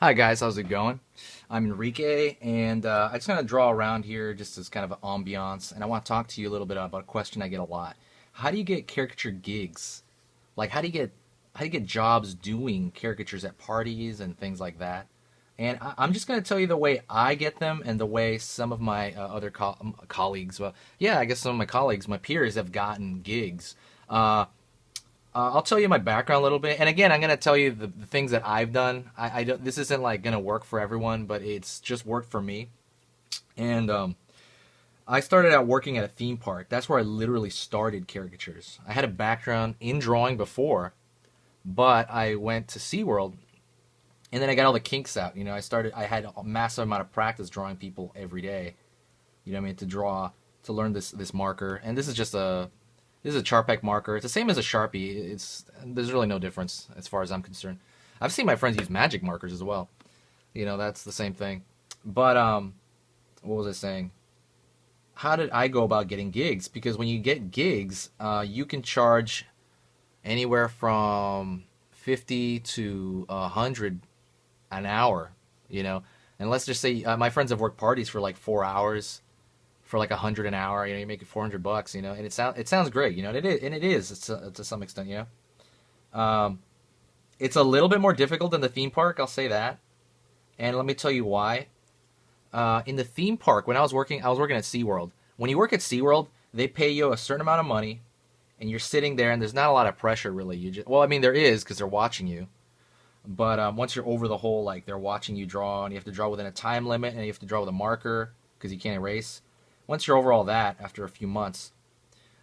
Hi guys, how's it going? I'm Enrique, and I just kind of draw around here just as kind of an ambiance, and I want to talk to you a little bit about a question I get a lot. How do you get caricature gigs? Like, how do you get jobs doing caricatures at parties and things like that? And I'm just going to tell you the way I get them and the way some of my other colleagues, well, yeah, I guess some of my colleagues, my peers, have gotten gigs. Uh, I'll tell you my background a little bit, and again, I'm gonna tell you the things that I've done. I don't. This isn't like gonna work for everyone, but it's just worked for me. And I started out working at a theme park. That's where I literally started caricatures. I had a background in drawing before, but I went to SeaWorld, and then I got all the kinks out. I had a massive amount of practice drawing people every day. You know what I mean? To learn this marker, and this is a Charpek marker. It's the same as a Sharpie. There's really no difference as far as I'm concerned. I've seen my friends use magic markers as well. That's the same thing. But what was I saying? How did I go about getting gigs? Because when you get gigs, you can charge anywhere from 50 to 100 an hour. You know, and let's just say my friends have worked parties for like 4 hours for like 100 an hour. You make it $400. And it sounds great. And it is to some extent. It's a little bit more difficult than the theme park. I'll say that, and let me tell you why. In the theme park, when I was working at SeaWorld. When you work at SeaWorld, they pay you a certain amount of money, and you're sitting there, and there's not a lot of pressure really. Well, I mean there is because they're watching you, but once you're over the whole like they're watching you draw, and you have to draw within a time limit, and you have to draw with a marker because you can't erase. Once you're over all that, after a few months,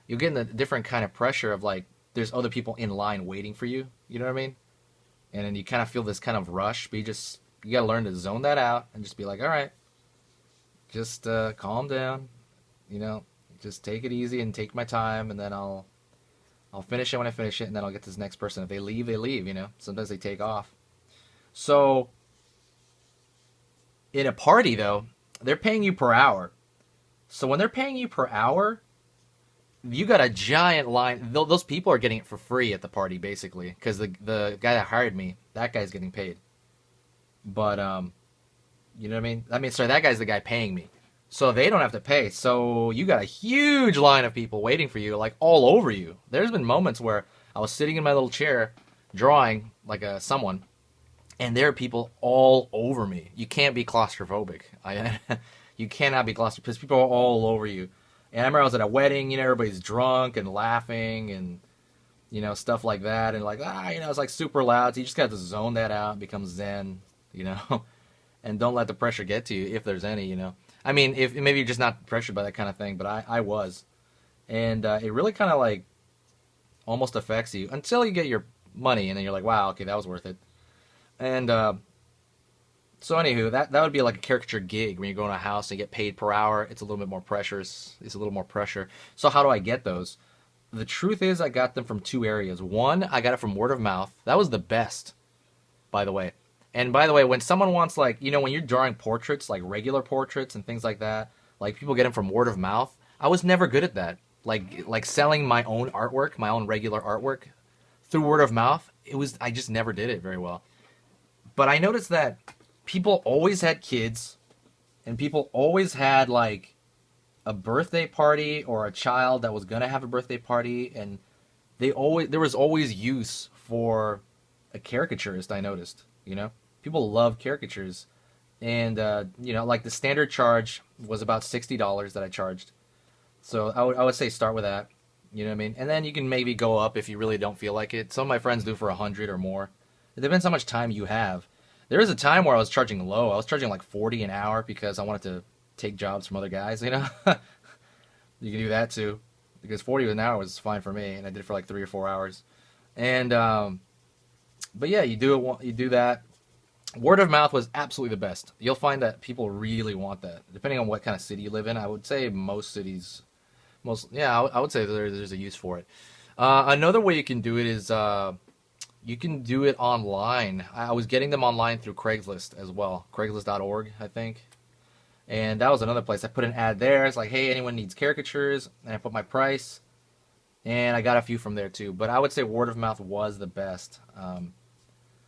you'll get in a different kind of pressure of like there's other people in line waiting for you. You know what I mean? And then you kind of feel this kind of rush, but you got to learn to zone that out and just be like, all right, just calm down. You know, just take it easy and take my time, and then I'll finish it when I finish it, and then I'll get to this next person. If they leave, they leave. Sometimes they take off. So in a party though, they're paying you per hour. So when they're paying you per hour, you got a giant line. Those people are getting it for free at the party, basically, because the guy that hired me, that guy's getting paid. But you know what I mean? Sorry, that guy's the guy paying me, so they don't have to pay. So you got a huge line of people waiting for you, like all over you. There's been moments where I was sitting in my little chair, drawing like someone, and there are people all over me. You can't be claustrophobic. You cannot be claustrophobic because people are all over you. And I remember I was at a wedding, everybody's drunk and laughing and, stuff like that. And like, it's like super loud. So you just got to zone that out and become zen, and don't let the pressure get to you if there's any. I mean, if maybe you're just not pressured by that kind of thing, but I was. And it really kind of like almost affects you until you get your money and then you're like, wow, okay, that was worth it. And so anywho, that would be like a caricature gig when you go in a house and you get paid per hour. It's a little bit more pressure. It's a little more pressure. So how do I get those? The truth is I got them from two areas. One, I got it from word of mouth. That was the best, by the way. And by the way, when someone wants like, when you're drawing portraits, like regular portraits and things like that, like people get them from word of mouth. I was never good at that. Like selling my own artwork, my own regular artwork through word of mouth, I just never did it very well. But I noticed that people always had kids, and people always had like a birthday party or a child that was gonna have a birthday party, and there was always use for a caricaturist. I noticed, people love caricatures, and like the standard charge was about $60 that I charged. So I would say start with that. You know what I mean? And then you can maybe go up if you really don't feel like it. Some of my friends do for 100 or more. It depends how much time you have. There was a time where I was charging low. I was charging like 40 an hour because I wanted to take jobs from other guys, You can do that too. Because 40 an hour was fine for me, and I did it for like 3 or 4 hours. And but yeah, you do that. Word of mouth was absolutely the best. You'll find that people really want that. Depending on what kind of city you live in, I would say most cities, yeah, I would say there's a use for it. Another way you can do it is you can do it online. I was getting them online through Craigslist as well. Craigslist.org, I think. And that was another place. I put an ad there. It's like, hey, anyone needs caricatures? And I put my price. And I got a few from there too. But I would say word of mouth was the best.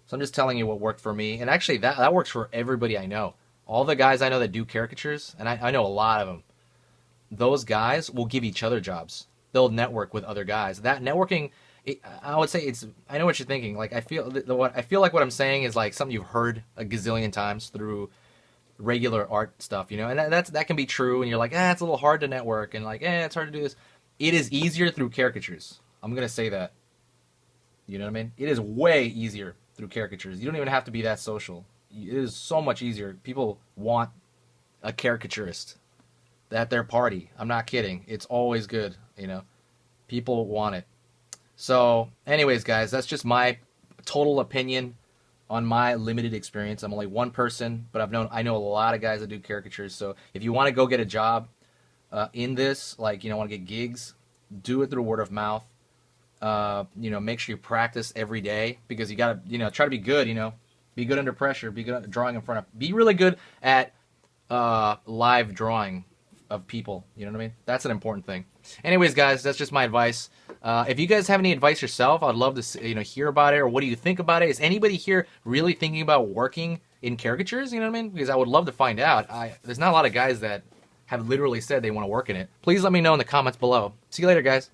So I'm just telling you what worked for me. And actually, that works for everybody I know. All the guys I know that do caricatures, and I know a lot of them, those guys will give each other jobs. They'll network with other guys. That networking, I would say it's. I know what you're thinking. Like I feel like what I'm saying is like something you've heard a gazillion times through regular art stuff, you know. And that can be true. And you're like, it's a little hard to network, and like, it's hard to do this. It is easier through caricatures. I'm gonna say that. You know what I mean? It is way easier through caricatures. You don't even have to be that social. It is so much easier. People want a caricaturist at their party. I'm not kidding. It's always good, you know. People want it. So, anyways, guys, that's just my total opinion on my limited experience. I'm only one person, but I know a lot of guys that do caricatures. So, if you want to go get a job in this, like, you know, want to get gigs, do it through word of mouth. You know, make sure you practice every day, because you gotta, you know, try to be good, you know, be good under pressure, be good at drawing in front of, be really good at live drawing of people, you know what I mean? That's an important thing. Anyways, guys, that's just my advice. If you guys have any advice yourself, I'd love to, you know, hear about it, or what do you think about it? Is anybody here really thinking about working in caricatures, you know what I mean? Because I would love to find out. There's not a lot of guys that have literally said they want to work in it. Please let me know in the comments below. See you later, guys.